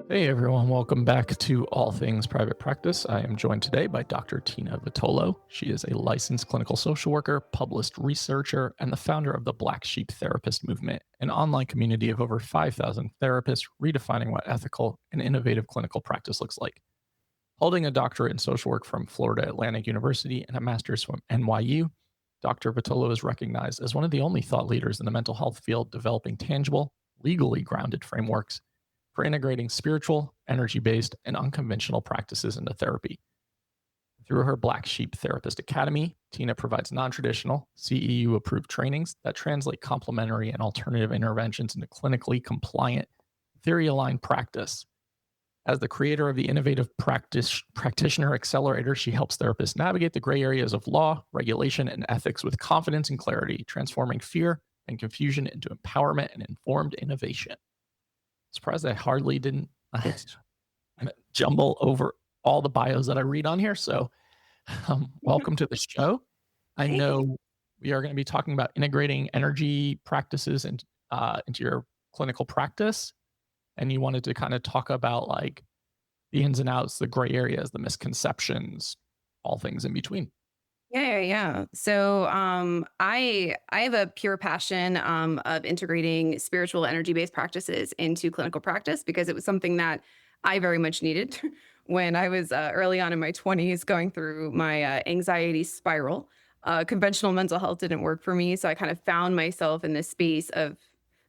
Hey everyone, welcome back to All Things Private Practice. I am joined today by Dr. Tina Vitolo. She is a licensed clinical social worker, published researcher, and the founder of the Black Sheep Therapist Movement, an online community of over 5,000 therapists redefining what ethical and innovative clinical practice looks like. Holding a doctorate in social work from Florida Atlantic University and a master's from NYU, Dr. Vitolo is recognized as one of the only thought leaders in the mental health field developing tangible, legally grounded frameworks for integrating spiritual, energy based, and unconventional practices into therapy. Through her Black Sheep Therapist Academy, Tina provides non traditional, CEU approved trainings that translate complementary and alternative interventions into clinically compliant, theory aligned practice. As the creator of the Innovative Practitioner Accelerator, she helps therapists navigate the gray areas of law, regulation, and ethics with confidence and clarity, transforming fear and confusion into empowerment and informed innovation. Surprised I hardly didn't jumble over all the bios that I read on here. So, welcome to the show. I Thank you. know we are going to be talking about integrating energy practices into your clinical practice, and you wanted to kind of talk about like the ins and outs, the gray areas, the misconceptions, all things in between. Yeah. I have a pure passion of integrating spiritual energy based practices into clinical practice because it was something that I very much needed when I was early on in my 20s going through my anxiety spiral. Conventional mental health didn't work for me, so I kind of found myself in this space of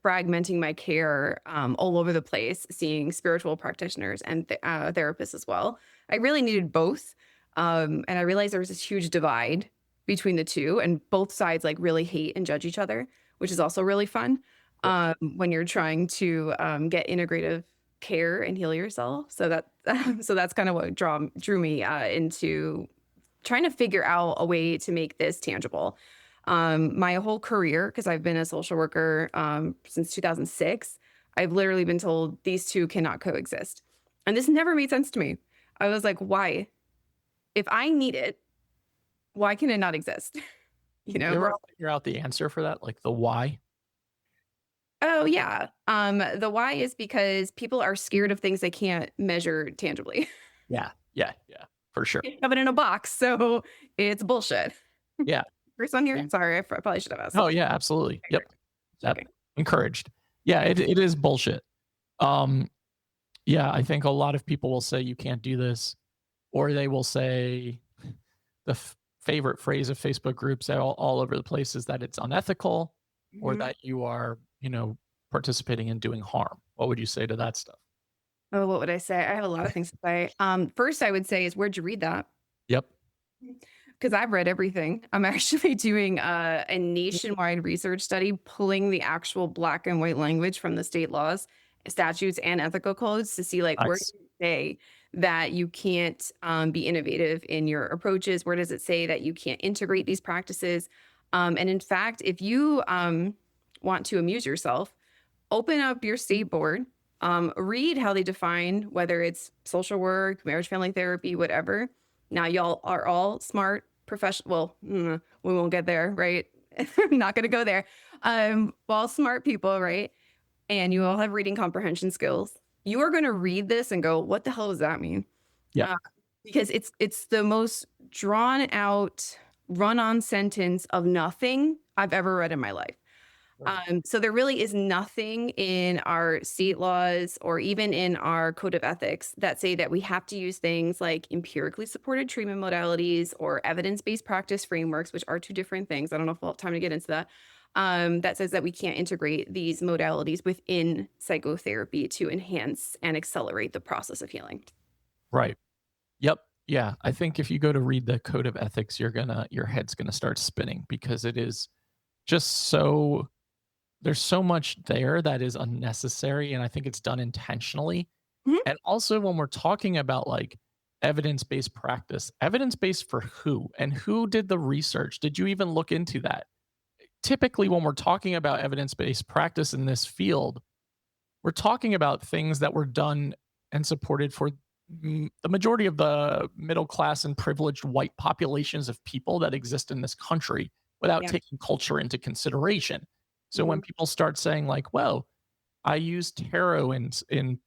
fragmenting my care all over the place, seeing spiritual practitioners and therapists as well. I really needed both. And I realized there was this huge divide between the two, and both sides like really hate and judge each other, which is also really fun when you're trying to get integrative care and heal yourself. So that so that's kind of what drew me into trying to figure out a way to make this tangible. My whole career, because I've been a social worker since 2006, I've literally been told these two cannot coexist. And this never made sense to me. I was like, why? If I need it, why can it not exist? You You know? ever figure out the answer for that, like the why? Oh, yeah. The why is because people are scared of things they can't measure tangibly. Yeah, for sure. Can't shove it in a box, so it's bullshit. Yeah. First on here? And Sorry, probably should have asked. oh yeah, absolutely. Okay, Yep. great. Yep. Okay. Encouraged. Yeah, it is bullshit. Um, yeah, I think a lot of people will say you can't do this, or they will say the favorite phrase of Facebook groups all over the place is that it's unethical or Mhm. that you are, participating in doing harm. What would you say to that stuff? Oh, what would I say? I have a lot of things to say. First I would say is where'd you read that? Yep. Because I've read everything. I'm actually doing a nationwide research study, pulling the actual black and white language from the state laws, statutes, and ethical codes to see like where does Nice. it say that you can't be innovative in your approaches? Where does it say that you can't integrate these practices? And in fact, if you want to amuse yourself, open up your state board, read how they define whether it's social work, marriage, family therapy, whatever. Now, y'all are all smart, professional. Well, we won't get there, right? I'm not going to go there. All smart people, right? And you all have reading comprehension skills. You are going to read this and go, "What the hell does that mean?" Yep. Uh, because it's the most drawn out, run on sentence of nothing I've ever read in my life. Right. So there really is nothing in our state laws or even in our code of ethics that say that we have to use things like empirically supported treatment modalities or evidence-based practice frameworks, which are two different things. I don't know if we'll have time to get into that. That says that we can't integrate these modalities within psychotherapy to enhance and accelerate the process of healing. Right. Yep. Yeah. I think if you go to read the code of ethics, your head's gonna start spinning because it is just so there's so much there that is unnecessary, and I think it's done intentionally. Mhm. And also when we're talking about, like, evidence-based practice, evidence-based for who? And who did the research? Did you even look into that? Typically, when we're talking about evidence-based practice in this field, we're talking about things that were done and supported for the majority of the middle class and privileged white populations of people that exist in this country without Yeah. taking culture into consideration. So when Mhm. people start saying like, "Well, I use tarot in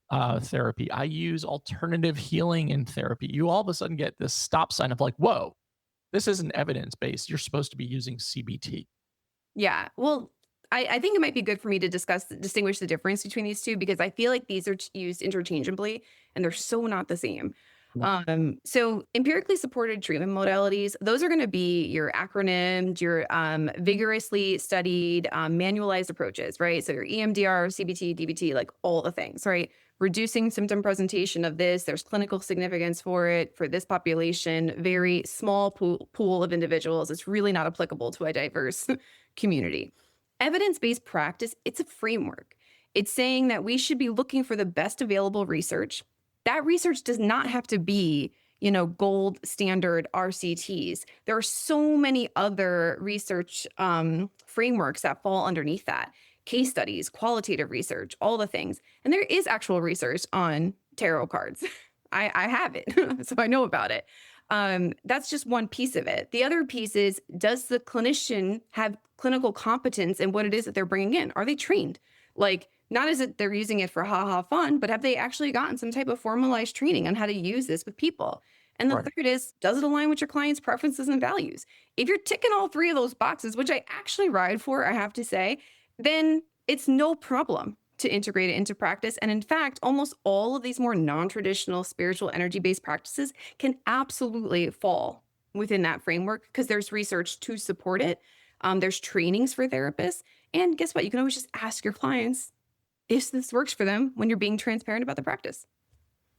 therapy. I use alternative healing in therapy. You all of a sudden get this stop sign of like, whoa, this isn't evidence based. You're supposed to be using CBT. Yeah. Well, I think it might be good for me to distinguish the difference between these two because I feel like these are used interchangeably and they're so not the same. Yep. So empirically supported treatment modalities, those are going to be your acronymed, your vigorously studied, manualized approaches, right? So your EMDR, CBT, DBT, like all the things, right? Reducing symptom presentation of this, there's clinical significance for it for this population, very small pool of individuals. It's really not applicable to a diverse community. Evidence-based practice, it's a framework. It's saying that we should be looking for the best available research. That research does not have to be, gold standard RCTs. There are so many other research frameworks that fall underneath that. Case studies, qualitative research, all the things. And there is actual research on tarot cards. I have it, so I know about it. That's just one piece of it. The other piece is, does the clinician have clinical competence in what it is that they're bringing in? Are they trained? Like, not as if they're using it for ha ha fun, but have they actually gotten some type of formalized training on how to use this with people? And the Right. third is, does it align with your client's preferences and values? If you're ticking all three of those boxes, which I actually ride for, I have to say, then it's no problem to integrate it into practice. And in fact, almost all of these more non traditional spiritual energy based practices can absolutely fall within that framework because there's research to support it. There's trainings for therapists. And guess what? You can always just ask your clients if this works for them when you're being transparent about the practice.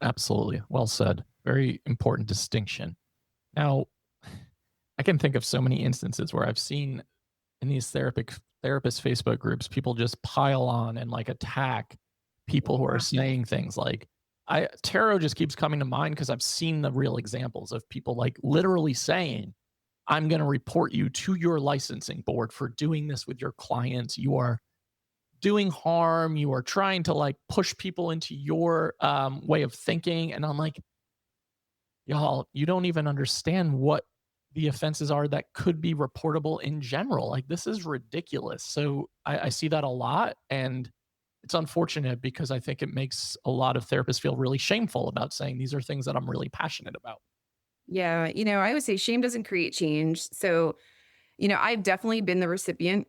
Absolutely. Well said. Very important distinction. Now, I can think of so many instances where I've seen in these therapist Facebook groups, people just pile on and like attack people who are saying things like, I tarot just keeps coming to mind because I've seen the real examples of people like literally saying, I'm going to report you to your licensing board for doing this with your clients. You are doing harm. You are trying to like push people into your way of thinking. And I'm like, y'all, you don't even understand what the offenses are that could be reportable in general. Like, this is ridiculous. So I see that a lot. And it's unfortunate because I think it makes a lot of therapists feel really shameful about saying these are things that I'm really passionate about. Yeah. I would say shame doesn't create change. So, I've definitely been the recipient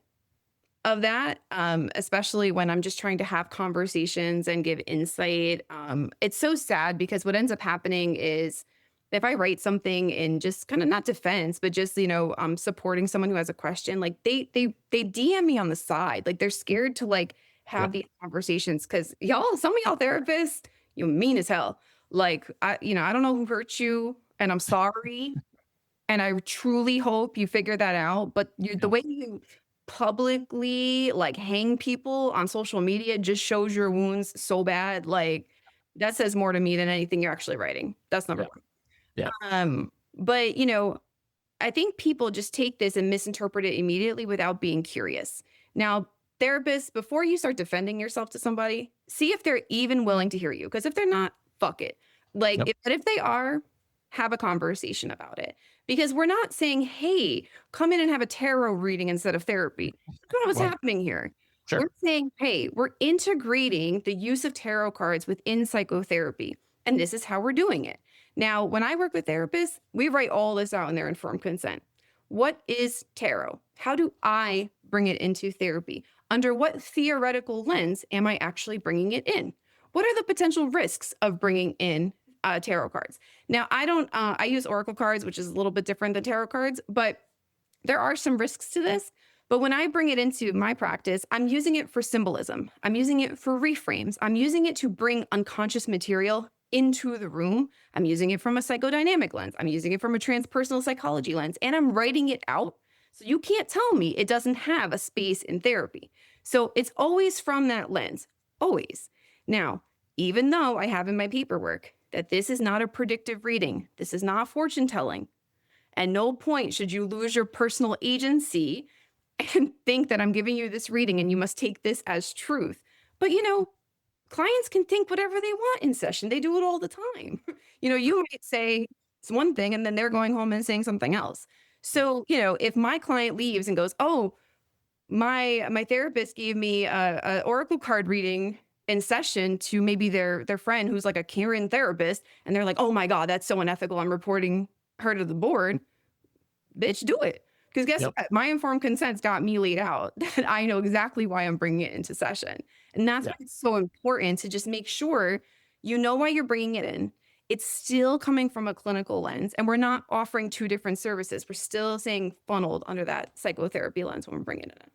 of that, especially when I'm just trying to have conversations and give insight. It's so sad because what ends up happening is if I write something in just kind of not defense, but just supporting someone who has a question, like they DM me on the side, like they're scared to like have Yep. these conversations because some of y'all therapists, you mean as hell. Like I don't know who hurt you, and I'm sorry, and I truly hope you figure that out. But the Yep. way you publicly like hang people on social media just shows your wounds so bad. Like that says more to me than anything you're actually writing. That's number Yeah. one. Yeah. But I think people just take this and misinterpret it immediately without being curious. Now, therapists, before you start defending yourself to somebody, see if they're even willing to hear you. Because if they're not, fuck it. Like, Yep. but if they are, have a conversation about it. Because we're not saying, hey, come in and have a tarot reading instead of therapy. That's not what's Right. happening here. Sure. We're saying, hey, we're integrating the use of tarot cards within psychotherapy. And this is how we're doing it. Now, when I work with therapists, we write all this out in their informed consent. What is tarot? How do I bring it into therapy? Under what theoretical lens am I actually bringing it in? What are the potential risks of bringing in tarot cards? Now, I don't, I use oracle cards, which is a little bit different than tarot cards, but there are some risks to this. But when I bring it into my practice, I'm using it for symbolism. I'm using it for reframes. I'm using it to bring unconscious material into the room. I'm using it from a psychodynamic lens. I'm using it from a transpersonal psychology lens, and I'm writing it out. So you can't tell me it doesn't have a space in therapy. So it's always from that lens, always. Now, even though I have in my paperwork that this is not a predictive reading, this is not fortune telling, at no point should you lose your personal agency and think that I'm giving you this reading and you must take this as truth. But clients can think whatever they want in session. They do it all the time. You might say it's one thing and then they're going home and saying something else. So, if my client leaves and goes, "Oh, My therapist gave me a oracle card reading in session to maybe their friend who's like a Karen therapist, and they're like, "Oh my god, that's so unethical. I'm reporting her to the board." Bitch, do it. Because guess Yep. what? My informed consent's got me laid out that I know exactly why I'm bringing it into session. And that's Yeah. why it's so important to just make sure you know why you're bringing it in. It's still coming from a clinical lens, and we're not offering two different services. We're still saying funneled under that psychotherapy lens when we're bringing it in.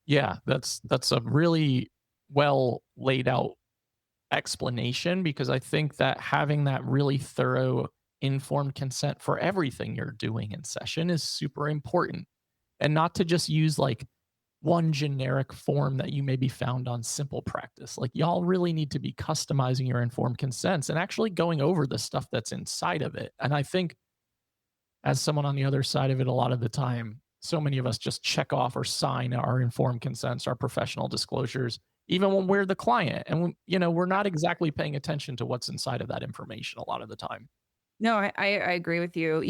Yeah. That's a really well laid out explanation, because I think that having that really thorough informed consent for everything you're doing in session is super important, and not to just use like one generic form that you maybe found on simple practice. Like, y'all really need to be customizing your informed consents and actually going over the stuff that's inside of it. And I think, as someone on the other side of it, a lot of the time, so many of us just check off or sign our informed consents, our professional disclosures, even when we're the client. And, we're not exactly paying attention to what's inside of that information a lot of the time. No, I agree with you.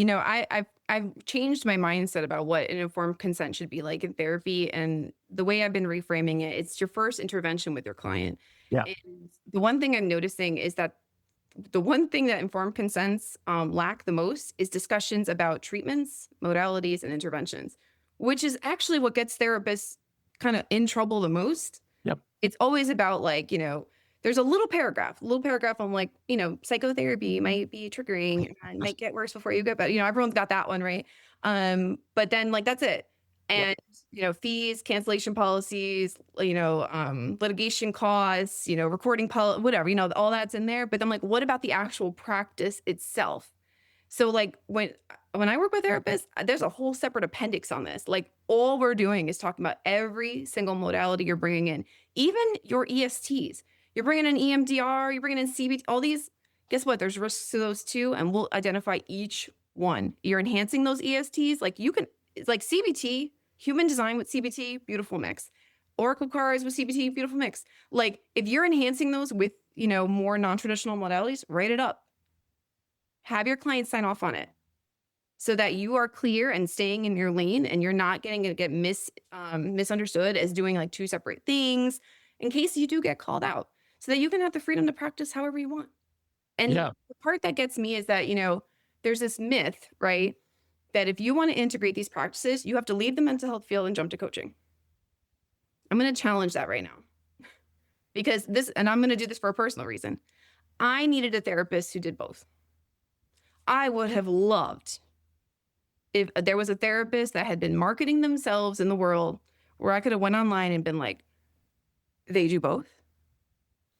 I've changed my mindset about what an informed consent should be like in therapy, and the way I've been reframing it, it's your first intervention with your client. Yeah. And the one thing I'm noticing is that the one thing that informed consents lack the most is discussions about treatments, modalities, and interventions, which is actually what gets therapists kind of in trouble the most. Yep. It's always about like, there's a little paragraph on like, psychotherapy might be triggering and might get worse before you get better. Everyone's got that one, right? But then like that's it. Yep. And fees, cancellation policies, litigation costs, whatever, all that's in there. But then like, what about the actual practice itself? So like when I work with therapists, there's a whole separate appendix on this. Like all we're doing is talking about every single modality you're bringing in, even your ESTs. You're bringing in EMDR, you're bringing in CBT, all these. Guess what? There's risks to those too, and we'll identify each one. You're enhancing those ESTs, like you can. It's like CBT, human design with CBT, beautiful mix. Oracle cards with CBT, beautiful mix. Like if you're enhancing those with more non-traditional modalities, write it up. Have your client sign off on it so that you are clear and staying in your lane, and you're not getting to get misunderstood as doing like two separate things in case you do get called out, so that you can have the freedom to practice however you want. And Yeah. the part that gets me is that, there's this myth, right? That if you want to integrate these practices, you have to leave the mental health field and jump to coaching. I'm going to challenge that right now because and I'm going to do this for a personal reason. I needed a therapist who did both. I would have loved if there was a therapist that had been marketing themselves in the world where I could have went online and been like, they do both.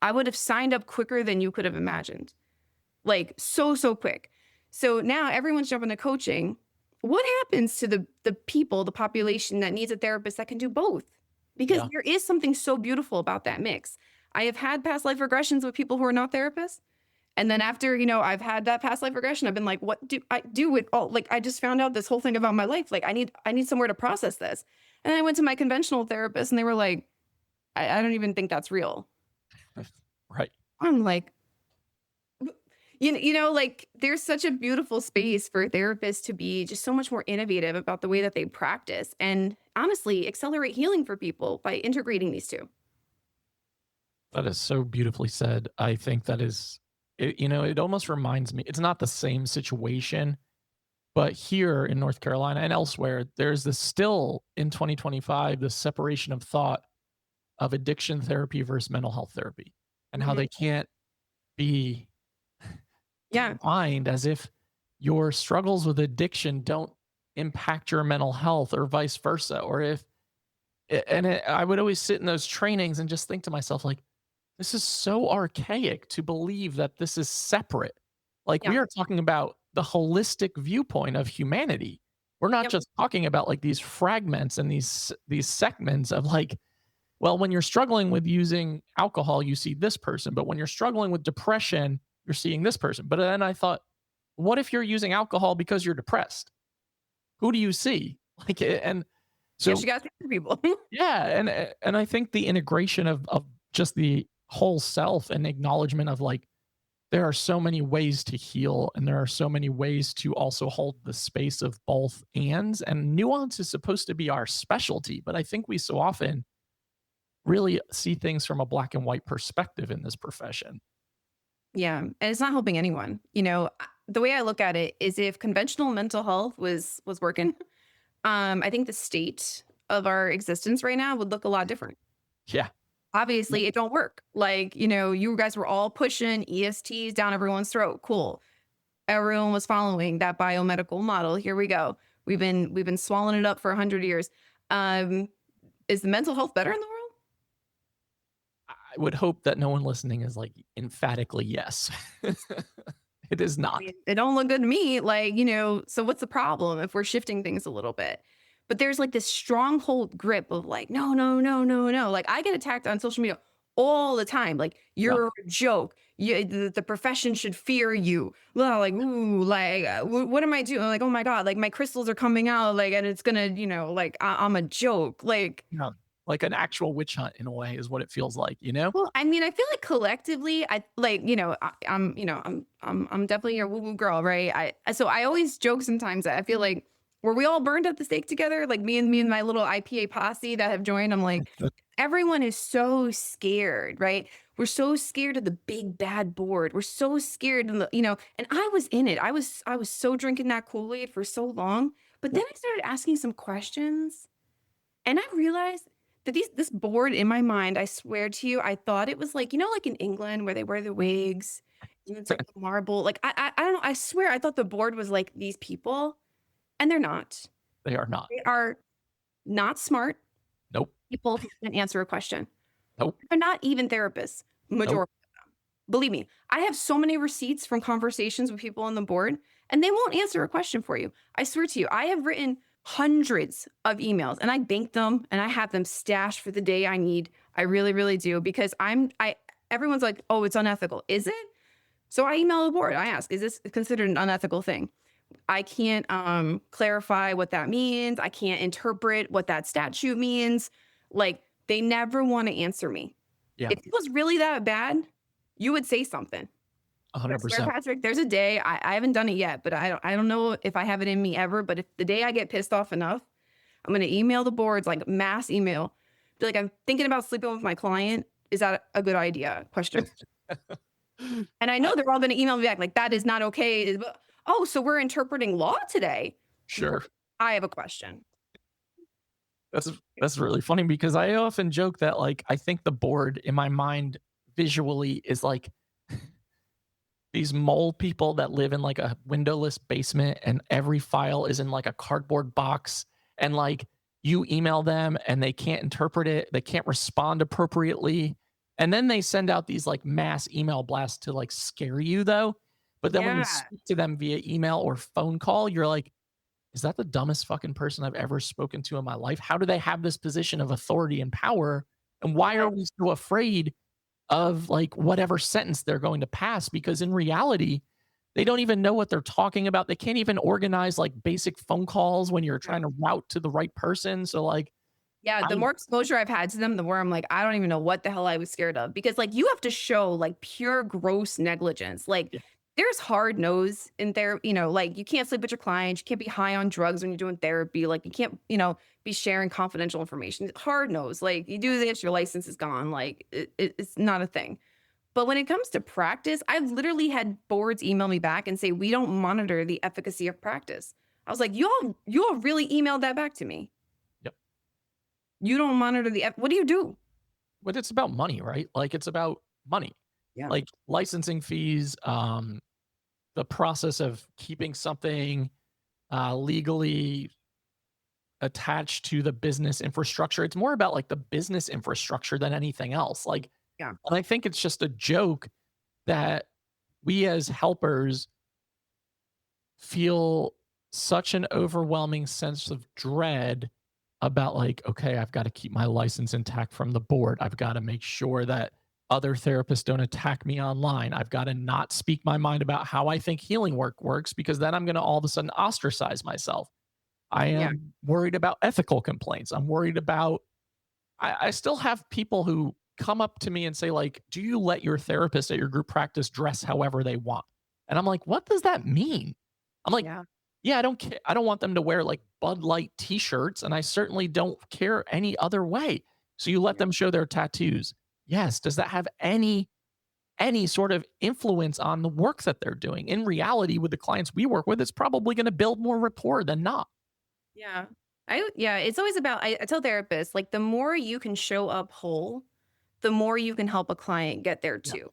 I would have signed up quicker than you could have imagined. Like so quick. So now everyone's jumping to coaching. What happens to the people, the population that needs a therapist that can do both? Because Yeah. there is something so beautiful about that mix. I have had past life regressions with people who are not therapists. And then after, I've had that past life regression, I've been like, what do I do with like I just found out this whole thing about my life. Like I need somewhere to process this. And I went to my conventional therapist and they were like, I don't even think that's real. Right. I'm like, like there's such a beautiful space for therapists to be just so much more innovative about the way that they practice and honestly accelerate healing for people by integrating these two. That is so beautifully said. I think that is, it almost reminds me, it's not the same situation, but here in North Carolina and elsewhere, there's this still in 2025, the separation of thought of addiction therapy versus mental health therapy, and how Mhm. they can't be Yeah. combined, as if your struggles with addiction don't impact your mental health or vice versa. Or if, I would always sit in those trainings and just think to myself, like, this is so archaic to believe that this is separate. Like, Yeah. we are talking about the holistic viewpoint of humanity. We're not Yep. just talking about like these fragments and these segments of like, well, when you're struggling with using alcohol, you see this person, but when you're struggling with depression, you're seeing this person. But then I thought, what if you're using alcohol because you're depressed? Who do you see? Like, and Yes, so you got to think for people. yeah, and I think the integration of just the whole self and acknowledgement of like there are so many ways to heal, and there are so many ways to also hold the space of both ands, and nuance is supposed to be our specialty, but I think we so often really see things from a black and white perspective in this profession. Yeah, and it's not helping anyone. The way I look at it is if conventional mental health was working, I think the state of our existence right now would look a lot different. Yeah. Obviously, it don't work. Like, you guys were all pushing ESTs down everyone's throat. Cool. Everyone was following that biomedical model. Here we go. We've been swallowing it up for 100 years. Um, is the mental health better in the world? I would hope that no one listening is like emphatically yes. It is I not. mean, it don't look good to me. Like, so what's the problem if we're shifting things a little bit? But there's like this stronghold grip of like, no, no, no, no, no. Like I get attacked on social media all the time. Like Yeah. you're a joke. The profession should fear you. Well, like, ooh, like, what am I doing? Like, oh my God, like my crystals are coming out. Like, and it's gonna, like I'm a joke. Like, Yeah. Like an actual witch hunt in a way is what it feels like, you know? well, I mean, I feel like collectively, I like, I'm definitely your woo woo girl, right? So I always joke sometimes that I feel like were we all burned at the stake together? Like me and my little IPA posse that have joined. I'm like, everyone is so scared, right? We're so scared of the big bad board. We're so scared, and I was in it. I was so drinking that Kool-Aid for so long, but then I started asking some questions and I realized that this board in my mind, I swear to you, I thought it was like, like in England where they wear the wigs and it's like the marble. Like I don't know. I swear I thought the board was like these people, and they're not. They are not. They are not smart Nope. people who can answer a question. Nope. They're not even therapists. Nope. Majority. Believe me, I have so many receipts from conversations with people on the board, and they won't answer a question for you. I swear to you, I have written hundreds of emails and I bank them and I have them stashed for the day I need. I really, really do because everyone's like, oh, it's unethical. Is it? So I email the board. I ask, is this considered an unethical thing? I can't clarify what that means. I can't interpret what that statute means. Like they never want to answer me. Yeah. If it was really that bad, you would say something. I swear, 100%. Patrick, there's a day I haven't done it yet, but I don't know if I have it in me ever. But if the day I get pissed off enough, I'm gonna email the boards like mass email. Be like, I'm thinking about sleeping with my client. Is that a good idea? Question. And I know they're all gonna email me back like that is not okay. Oh, so we're interpreting law today. Sure. I have a question. That's really funny because I often joke that like I think the board in my mind visually is like these mole people that live in like a windowless basement and every file is in like a cardboard box and like you email them and they can't interpret it, they can't respond appropriately. And then they send out these like mass email blasts to like scare you though. But then when you Yeah. speak to them via email or phone call, you're like, is that the dumbest fucking person I've ever spoken to in my life? How do they have this position of authority and power? And why are we so afraid of like whatever sentence they're going to pass? Because in reality, they don't even know what they're talking about. They can't even organize like basic phone calls when you're trying to route to the right person. So like Yeah, the I more exposure I've had to them, the more I'm like, I don't even know what the hell I was scared of because like you have to show like pure gross negligence. Like yeah, there's hard nose in there, like you can't sleep with your clients, you can't be high on drugs when you're doing therapy, like you can't, be sharing confidential information. Hard nose, like you do this, your license is gone. Like it's not a thing. But when it comes to practice, I've literally had boards email me back and say, we don't monitor the efficacy of practice. I was like, you all really emailed that back to me. yep. You don't monitor what do you do? But it's about money, right? Like it's about money. Yeah. Like licensing fees, the process of keeping something legally attached to the business infrastructure. It's more about like the business infrastructure than anything else. Like, Yeah. and I think it's just a joke that we as helpers feel such an overwhelming sense of dread about like, okay, I've got to keep my license intact from the board. I've got to make sure that other therapists don't attack me online. I've got to not speak my mind about how I think healing work works because then I'm going to all of a sudden ostracize myself. I Yeah. am worried about ethical complaints. I'm worried about, I still have people who come up to me and say, like, do you let your therapist at your group practice dress however they want? And I'm like, what does that mean? I'm like, Yeah. yeah, I don't care. I don't want them to wear like Bud Light t-shirts, and I certainly don't care any other way. So you let Yeah. them show their tattoos. Yes. Does that have any sort of influence on the work that they're doing? In reality, with the clients we work with, it's probably going to build more rapport than not. Yeah. Yeah, it's always about I tell therapists, like, the more you can show up whole, the more you can help a client get there Yeah, too.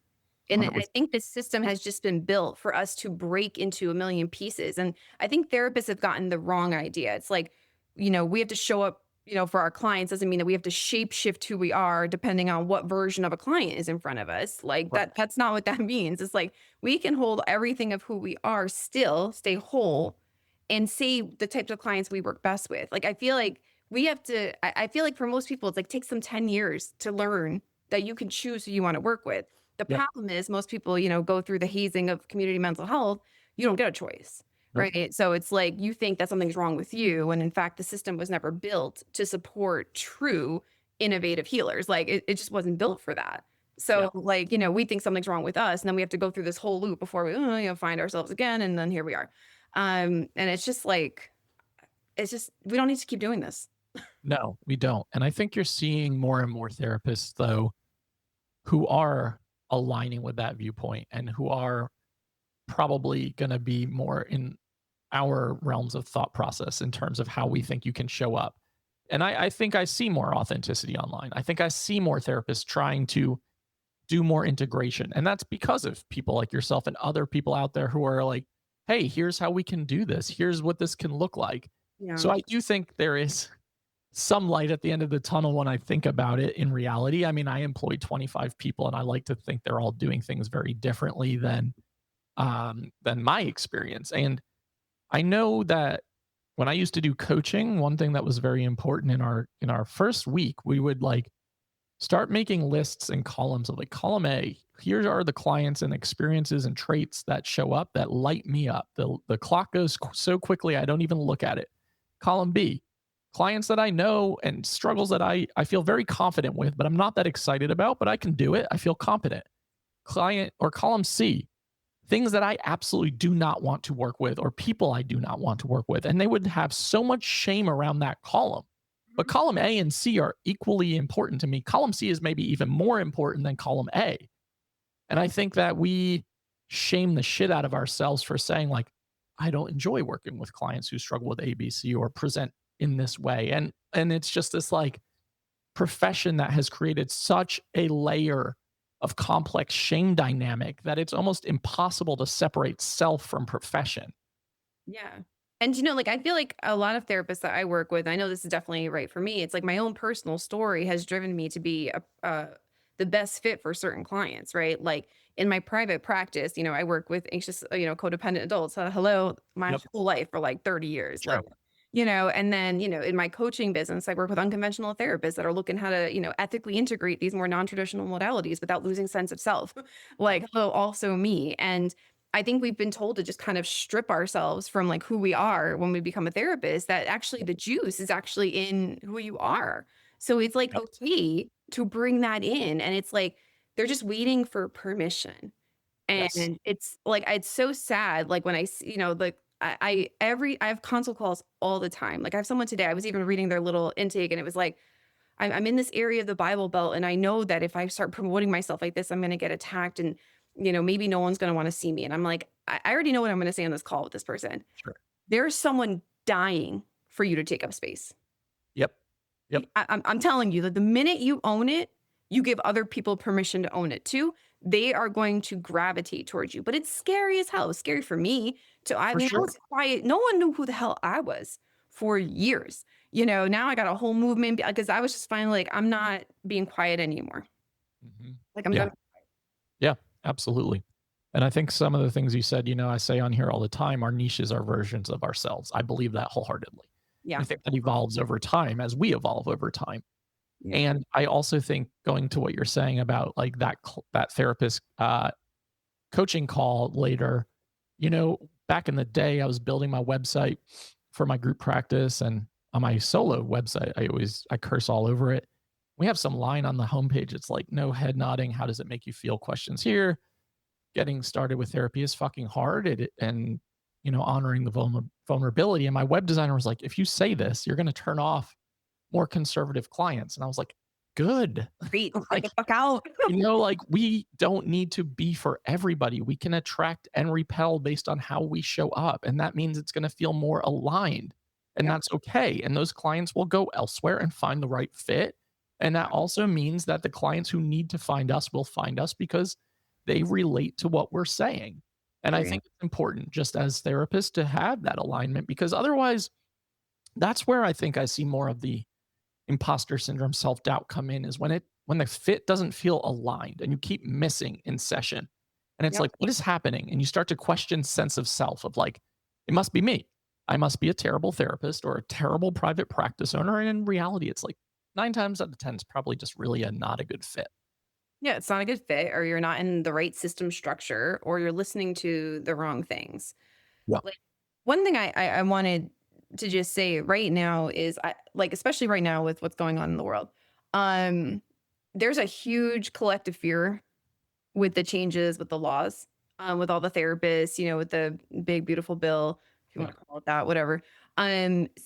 And I 100%. think this system has just been built for us to break into a million pieces. And I think therapists have gotten the wrong idea. It's like, we have to show up, for our clients doesn't mean that we have to shape shift who we are depending on what version of a client is in front of us. Like Right. that's not what that means. It's like we can hold everything of who we are still, stay whole, and see the types of clients we work best with. Like I feel like we have to I feel like for most people it's like takes them 10 years to learn that you can choose who you want to work with. The Yep. problem is most people, go through the hazing of community mental health. You don't get a choice, Nope. right? So it's like you think that something's wrong with you when in fact the system was never built to support true innovative healers. Like it just wasn't built for that. Yeah. So like, we think something's wrong with us and then we have to go through this whole loop before we find ourselves again and then here we are. And it's just like it's just we don't need to keep doing this. No, we don't. And I think you're seeing more and more therapists, though, who are aligning with that viewpoint and who are probably going to be more in our realms of thought process in terms of how we think you can show up. And I think I see more authenticity online. I think I see more therapists trying to do more integration. And that's because of people like yourself and other people out there who are like, hey, here's how we can do this. Here's what this can look like. Yeah. So I do think there is some light at the end of the tunnel when I think about it in reality. I mean, I employ 25 people and I like to think they're all doing things very differently than my experience. And I know that when I used to do coaching, one thing that was very important in our first week, we would like start making lists and columns of like column A, here are the clients and experiences and traits that show up that light me up. The clock goes so quickly I don't even look at it. Column B, clients that I know and struggles that I feel very confident with, but I'm not that excited about, but I can do it. I feel competent. Client or column C, things that I absolutely do not want to work with or people I do not want to work with. And they would have so much shame around that column. But Mhm. column A and C are equally important to me. Column C is maybe even more important than column A. And I think that we shame the shit out of ourselves for saying, like, I don't enjoy working with clients who struggle with ABC or present in this way. And it's just this like profession that has created such a layer of complex shame dynamic that it's almost impossible to separate self from profession. Yeah. And like I feel like a lot of therapists that I work with, I know this is definitely right for me. It's like my own personal story has driven me to be the best fit for certain clients, right? Like in my private practice, I work with anxious, codependent adults. Hello, my Yep. whole life for like 30 years. Like, True. and then, in my coaching business, I work with unconventional therapists that are looking how to, ethically integrate these more non-traditional modalities without losing sense of self. Yep. Like, hello, also me. And I think we've been told to just kind of strip ourselves from like who we are when we become a therapist, that actually Yep. the juice is actually in who you are. So it's like Yep. okay to bring that in. And it's like they're just waiting for permission. Yes. And it's like it's so sad. Like when I see, like I have consult calls all the time. Like I have someone today, I was even reading their little intake and it was like, I'm in this area of the Bible Belt, and I know that if I start promoting myself like this, I'm going to get attacked, and maybe no one's going to want to see me. And I'm like, I already know what I'm going to say on this call with this person. Sure. There's someone dying for you to take up space. Yep. Yep. I'm telling you that the minute you own it, you give other people permission to own it too. They are going to gravitate towards you. But it's scary as hell. It was scary for me. I For mean, I sure. was quiet. No one knew who the hell I was for years. Now I got a whole movement because I was just finally like, I'm not being quiet anymore. Mhm. Like I'm Yeah. done. Yeah. Absolutely. And I think some of the things you said, I say on here all the time, our niches are versions of ourselves. I believe that wholeheartedly. I Yeah. think that evolves over time as we evolve over time. Yeah. And I also think going to what you're saying about like that therapist coaching call later, back in the day, I was building my website for my group practice, and on my solo website, I curse all over it. we have some line on the homepage. It's like, no head nodding. How does it make you feel? Questions here. Getting started with therapy is fucking hard. And, honoring the vulnerability. And my web designer was like, if you say this, you're going to turn off more conservative clients. And I was like, good. Great. Get Like, the fuck out. like we don't need to be for everybody. We can attract and repel based on how we show up. And that means it's going to feel more aligned. And Yep. that's okay. And those clients will go elsewhere and find the right fit. And that also means that the clients who need to find us will find us because they relate to what we're saying. And I Agree. think it's important just as therapists to have that alignment because otherwise, that's where I think I see more of the imposter syndrome, self-doubt come in is when the fit doesn't feel aligned and you keep missing in session. And it's Yep. like, what is happening? And you start to question sense of self of like, it must be me. I must be a terrible therapist or a terrible private practice owner. And in reality, it's like 9 times out of 10, it's probably just really not a good fit. Yeah, it's not a good fit, or you're not in the right system structure, or you're listening to the wrong things. Yeah. Like one thing I wanted to just say right now is especially right now with what's going on in the world. Um there's a huge collective fear with the changes with the laws, with all the therapists, with the big beautiful bill, if you Yeah. want to call it that, whatever.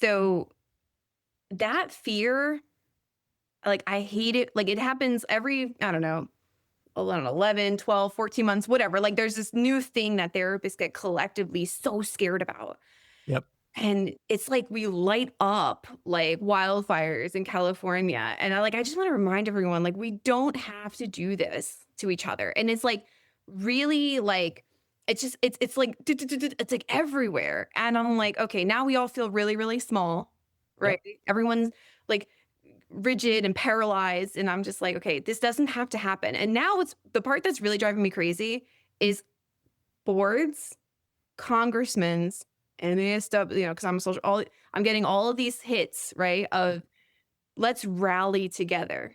So that fear, like I hate it. Like it happens every, I don't know, 11, 12, 14 months, whatever. Like there's this new thing that therapists get collectively so scared about. Yep. And it's like we light up like wildfires in California. And I just want to remind everyone, like, we don't have to do this to each other. And it's like really like it's like it's like everywhere. And I'm like, okay, now we all feel really, really small, Yep. right? Everyone's like rigid and paralyzed. And I'm just like, okay, this doesn't have to happen. And now it's the part that's really driving me crazy is boards, congressmen's, and the stuff, because I'm a social, I'm getting all of these hits, right? Of let's rally together.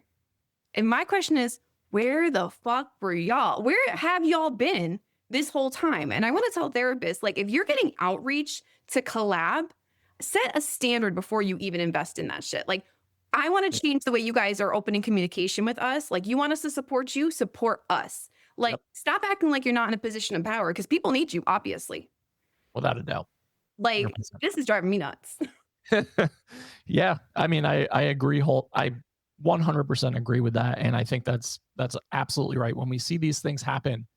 And my question is, where the fuck were y'all? Where have y'all been this whole time? And I want to tell therapists, like, if you're getting outreach to collab, set a standard before you even invest in that shit. Like, I want to Yep. change the way you guys are opening communication with us. Like, you want us to support us. Like, Yep. stop acting like you're not in a position of power because people need you, obviously. Without a doubt. Like, 100%. this is driving me nuts. Yeah, I mean, I agree. I 100% agree with that, and I think that's absolutely right. When we see these things happen,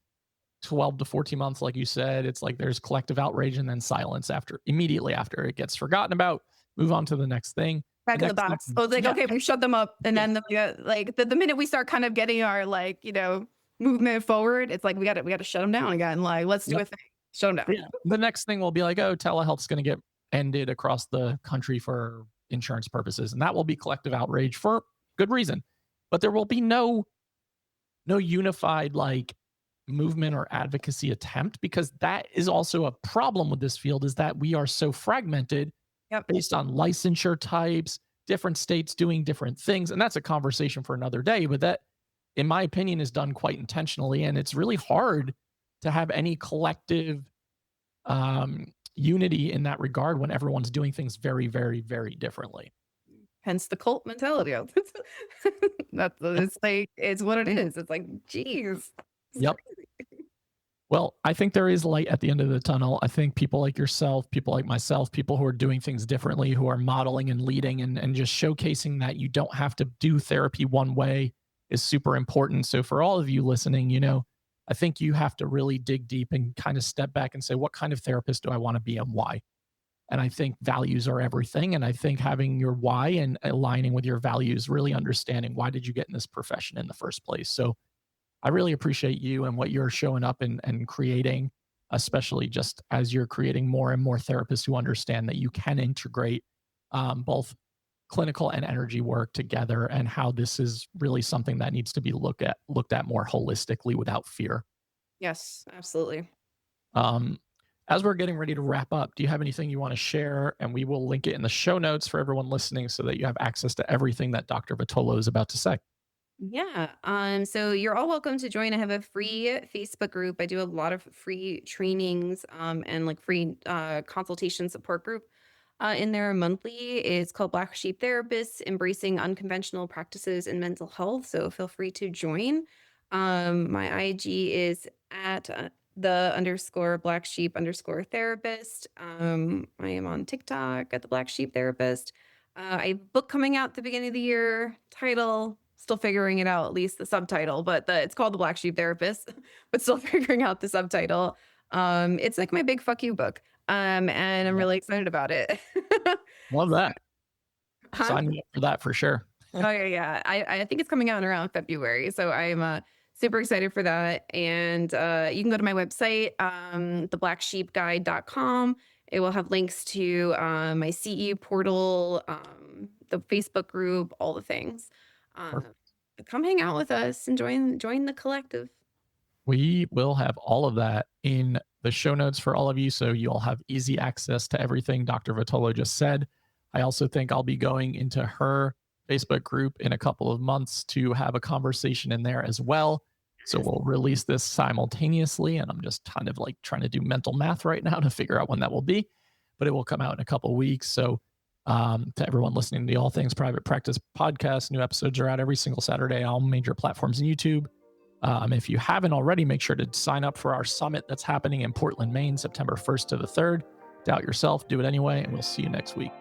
12 to 14 months, like you said, it's like there's collective outrage and then silence after immediately after it gets forgotten about. Move on to the next thing. The Back in the next box. thing, I was like, yeah, okay, we shut them up. And yeah, then the minute we start kind of getting our movement forward, it's like we gotta shut them down again. Like, let's do yep, a thing. Shut them down. yeah. The next thing will be like, oh, telehealth's going to get ended across the country for insurance purposes, and that will be collective outrage for good reason. But there will be no unified like movement or advocacy attempt because that is also a problem with this field is that we are so fragmented Yep. based on licensure types, different states doing different things. And that's a conversation for another day. But that, in my opinion, is done quite intentionally. And it's really hard to have any collective unity in that regard when everyone's doing things very, very, very differently. Hence the cult mentality. That's Yep. it's like it's what it is. It's like, geez. It's Yep. crazy. Well, I think there is light at the end of the tunnel. I think people like yourself, people like myself, people who are doing things differently, who are modeling and leading and just showcasing that you don't have to do therapy one way is super important. So for all of you listening, I think you have to really dig deep and kind of step back and say, what kind of therapist do I want to be and why? And I think values are everything. And I think having your why and aligning with your values, really understanding why did you get in this profession in the first place. So I really appreciate you and what you're showing up and creating, especially just as you're creating more and more therapists who understand that you can integrate both clinical and energy work together, and how this is really something that needs to be looked at more holistically without fear. Yes, absolutely. Um, as we're getting ready to wrap up, do you have anything you want to share? And we will link it in the show notes for everyone listening so that you have access to everything that Dr. Vitolo is about to say. Yeah. So you're all welcome to join. I have a free Facebook group. I do a lot of free trainings and like free consultation support group. In their monthly, it's called Black Sheep Therapists Embracing Unconventional Practices in Mental Health. So feel free to join. My IG is at the underscore black sheep underscore therapist. I am on TikTok at the Black Sheep Therapist. I have a book coming out at the beginning of the year. Title, still figuring it out, at least the subtitle, but it's called The Black Sheep Therapist, but still figuring out the subtitle. It's like my big fuck you book. And I'm Yeah. really excited about it. Love that. Huh? Sign me up for that for sure. Oh, yeah, yeah. I think it's coming out around February, so I'm, super excited for that, and, you can go to my website, theblacksheepguide.com. It will have links to, my CE portal, the Facebook group, all the things. Uh, Perfect. Come hang out with us and join the collective. We will have all of that in the show notes for all of you, so you all have easy access to everything Dr. Vitolo just said. I also think I'll be going into her Facebook group in a couple of months to have a conversation in there as well. So Yes. we'll release this simultaneously, and I'm just kind of like trying to do mental math right now to figure out when that will be, but it will come out in a couple of weeks. So to everyone listening to the All Things Private Practice podcast, new episodes are out every single Saturday on all major platforms and YouTube. If you haven't already, make sure to sign up for our summit that's happening in Portland, Maine, September 1st to the 3rd. Doubt yourself, do it anyway, and we'll see you next week.